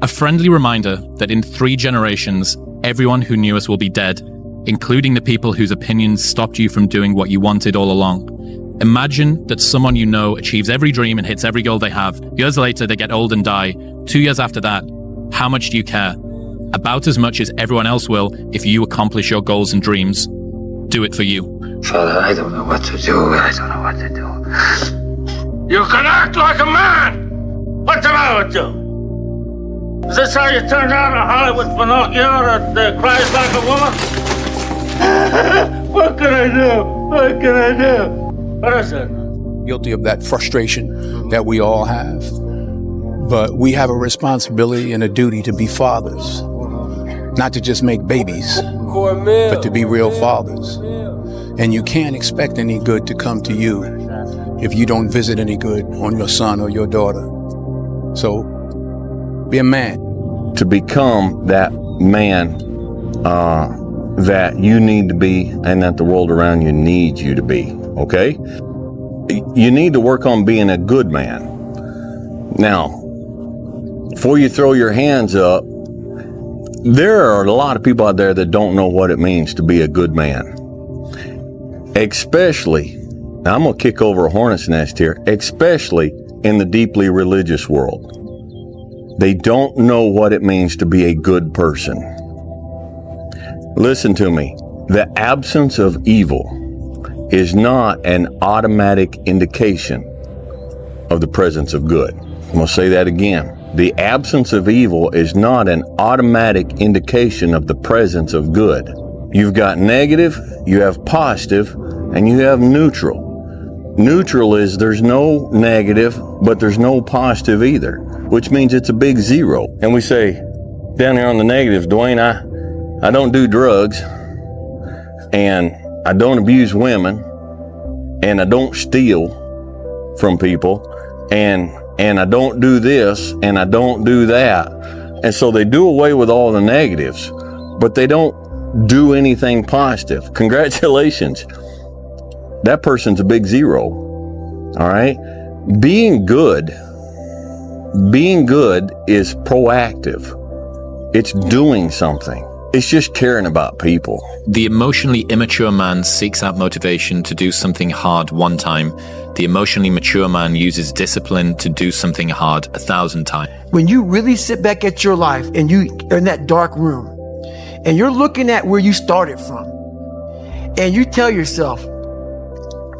A friendly reminder that in 3 generations, everyone who knew us will be dead, including the people whose opinions stopped you from doing what you wanted all along. Imagine that someone you know achieves every dream and hits every goal they have. Years later, they get old and die. 2 years after that, how much do you care? About as much as everyone else will if you accomplish your goals and dreams. Do it for you. Father, I don't know what to do. I don't know what to do. You can act like a man! What's the matter with you? Is this how you turn out a Hollywood Pinocchio that cries like a woman? What can I do? What can I do? What is it? Guilty of that frustration that we all have. But we have a responsibility and a duty to be fathers. Not to just make babies, but to be real fathers. And you can't expect any good to come to you if you don't visit any good on your son or your daughter. So, be a man. To become that man that you need to be and that the world around you needs you to be, okay? You need to work on being a good man. Now, before you throw your hands up, there are a lot of people out there that don't know what it means to be a good man. Especially, now I'm going to kick over a hornet's nest here, especially in the deeply religious world. They don't know what it means to be a good person. Listen to me. The absence of evil is not an automatic indication of the presence of good. I'm going to say that again. The absence of evil is not an automatic indication of the presence of good. You've got negative, you have positive, and you have neutral. Neutral is there's no negative, but there's no positive either, which means it's a big zero. And we say, down here on the negatives, Dwayne, I don't do drugs, and I don't abuse women, and I don't steal from people, and I don't do this, and I don't do that. And so they do away with all the negatives, but they don't do anything positive. Congratulations. That person's a big zero. All right? Being good is proactive. It's doing something. It's just caring about people. The emotionally immature man seeks out motivation to do something hard one time. The emotionally mature man uses discipline to do something hard 1,000 times. When you really sit back at your life and you are in that dark room and you're looking at where you started from and you tell yourself,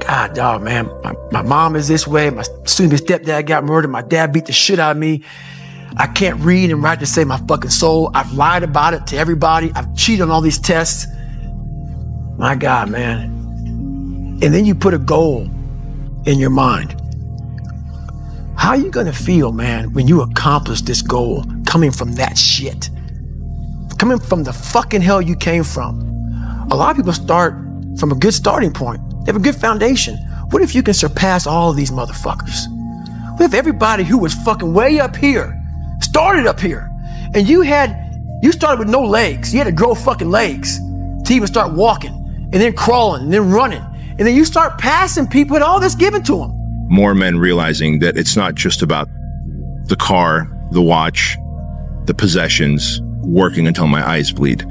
God, dog, man, my mom is this way. My soon-to-be stepdad got murdered. My dad beat the shit out of me. I can't read and write to save my fucking soul. I've lied about it to everybody. I've cheated on all these tests. My God, man. And then you put a goal in your mind. How are you going to feel, man, when you accomplish this goal coming from that shit? Coming from the fucking hell you came from. A lot of people start from a good starting point. They have a good foundation. What if you can surpass all of these motherfuckers? What if everybody who was fucking way up here started up here, and you started with no legs. You had to grow fucking legs to even start walking, and then crawling, and then running, and then you start passing people and all this given to them. More men realizing that it's not just about the car, the watch, the possessions, working until my eyes bleed.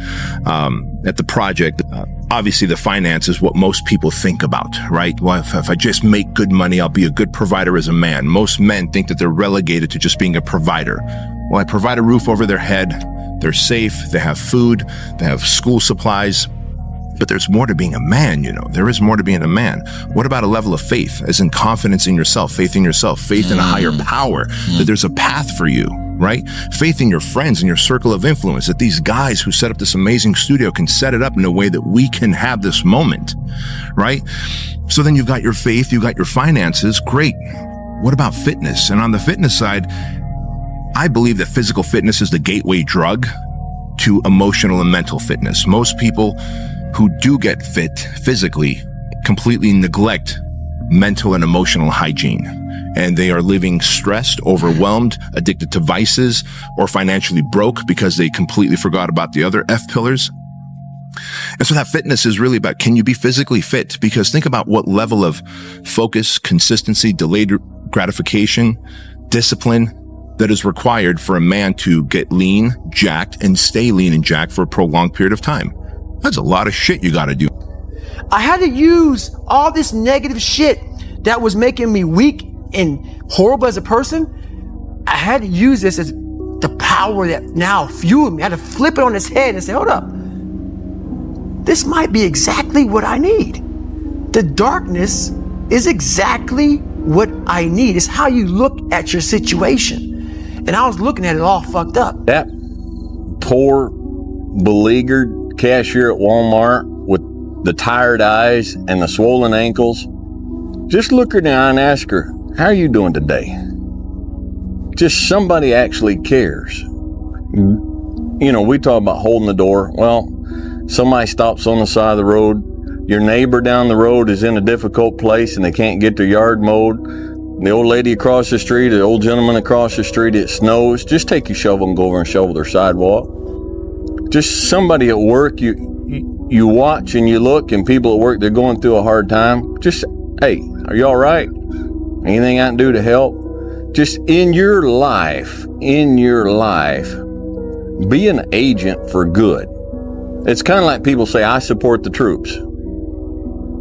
At the project, obviously the finance is what most people think about, right? Well, if I just make good money, I'll be a good provider as a man. Most men think that they're relegated to just being a provider. Well, I provide a roof over their head. They're safe. They have food. They have school supplies. But there's more to being a man, you know. There is more to being a man. What about a level of faith, as in confidence in yourself, faith in a higher power, that there's a path for you, right? Faith in your friends and your circle of influence, that these guys who set up this amazing studio can set it up in a way that we can have this moment, right? So then you've got your faith, you've got your finances, great. What about fitness? And on the fitness side, I believe that physical fitness is the gateway drug to emotional and mental fitness. Most people who do get fit physically completely neglect mental and emotional hygiene. And they are living stressed, overwhelmed, addicted to vices, or financially broke because they completely forgot about the other F pillars. And so that fitness is really about, can you be physically fit? Because think about what level of focus, consistency, delayed gratification, discipline, that is required for a man to get lean, jacked, and stay lean and jacked for a prolonged period of time. That's a lot of shit you got to do. I had to use all this negative shit that was making me weak and horrible as a person. I had to use this as the power that now fueled me. I had to flip it on its head and say, hold up. This might be exactly what I need. The darkness is exactly what I need. It's how you look at your situation. And I was looking at it all fucked up. That poor, beleaguered cashier at Walmart with the tired eyes and the swollen ankles, just look her in the eye and ask her, how are you doing today? Just somebody actually cares. You know, we talk about holding the door. Well, somebody stops on the side of the road. Your neighbor down the road is in a difficult place and they can't get their yard mowed. The old lady across the street, the old gentleman across the street, it snows. Just take your shovel and go over and shovel their sidewalk. Just somebody at work, you watch and you look, and people at work, they're going through a hard time. Just, hey, are you all right? Anything I can do to help? Just in your life, be an agent for good. It's kind of like people say, I support the troops.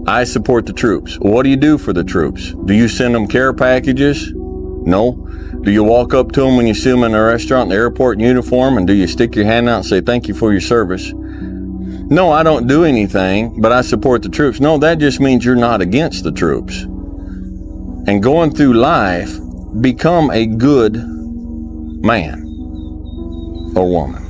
I support the troops. What do you do for the troops? Do you send them care packages? No. Do you walk up to them when you see them in a restaurant, in the airport in uniform, and do you stick your hand out and say, thank you for your service? No, I don't do anything, but I support the troops. No, that just means you're not against the troops. And going through life, become a good man or woman.